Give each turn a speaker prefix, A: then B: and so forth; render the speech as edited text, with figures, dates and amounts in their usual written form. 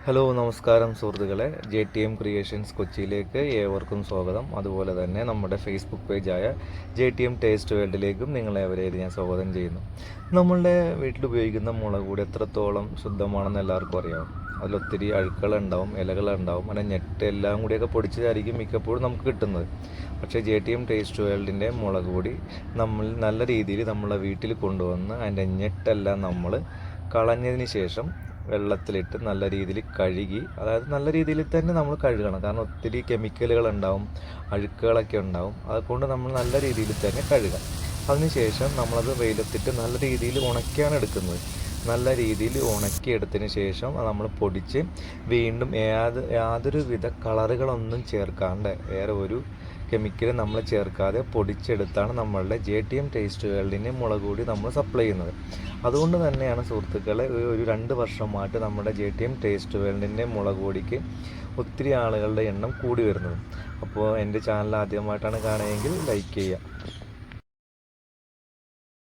A: Hello നമസ്കാരം സുഹൃത്തുക്കളെ, JTM creations കൊച്ചിയിലേക്ക് ഏവർക്കും സ്വാഗതം. അതുപോലെ തന്നെ നമ്മുടെ ഫേസ്ബുക്ക് പേജായ JTM ടേസ്റ്റ് വേൾഡിലേക്കും നിങ്ങളെവരെയും ഞാൻ സ്വാഗതം ചെയ്യുന്നു. നമ്മളുടെ വീട്ടിൽ ഉപയോഗിക്കുന്ന മുളക് പൊടി എത്രത്തോളം ശുദ്ധമാണെന്ന് എല്ലാവർക്കും അറിയാം. അതിലൊത്തിരി അഴുക്കുകളുണ്ടാവും, ഇലകളുണ്ടാവും, അങ്ങനെ ഞെട്ട് എല്ലാം കൂടിയൊക്കെ പൊടിച്ചതായിരിക്കും മിക്കപ്പോഴും നമുക്ക് കിട്ടുന്നത്. പക്ഷേ JTM ടേസ്റ്റ് വേൾഡിൻ്റെ മുളക് പൊടി നമ്മൾ നല്ല രീതിയിൽ നമ്മളെ വീട്ടിൽ കൊണ്ടുവന്ന് അതിൻ്റെ ഞെട്ടെല്ലാം നമ്മൾ കളഞ്ഞതിന് ശേഷം വെള്ളത്തിലിട്ട് നല്ല രീതിയിൽ കഴുകി, അതായത് നല്ല രീതിയിൽ തന്നെ നമ്മൾ കഴുകണം. കാരണം ഒത്തിരി കെമിക്കലുകൾ ഉണ്ടാവും, അഴുക്കുകളൊക്കെ ഉണ്ടാവും. അതുകൊണ്ട് നമ്മൾ നല്ല രീതിയിൽ തന്നെ കഴുകാം. അതിനുശേഷം നമ്മളത് വെയിലത്തിട്ട് നല്ല രീതിയിൽ ഉണക്കിയാണ് എടുക്കുന്നത്. നല്ല രീതിയിൽ ഉണക്കിയെടുത്തതിന് ശേഷം നമ്മൾ പൊടിച്ച് വീണ്ടും യാതൊരു വിധ കളറുകളൊന്നും ചേർക്കാണ്ട്, വേറെ ഒരു കെമിക്കൽ നമ്മൾ ചേർക്കാതെ പൊടിച്ചെടുത്താണ് നമ്മളുടെ JTM ടേസ്റ്റ് വേൾഡിന് മുളക് പൊടി നമ്മൾ സപ്ലൈ ചെയ്യുന്നത്. അതുകൊണ്ട് തന്നെയാണ് സുഹൃത്തുക്കളെ, ഒരു 2 വർഷമായിട്ട് നമ്മുടെ JTM ടേസ്റ്റ് വേൾഡിൻ്റെ മുളക് പൊടിക്ക് ഒത്തിരി ആളുകളുടെ എണ്ണം കൂടി വരുന്നത്. അപ്പോൾ എൻ്റെ ചാനൽ ആദ്യമായിട്ടാണ് കാണുകയെങ്കിൽ ലൈക്ക് ചെയ്യുക.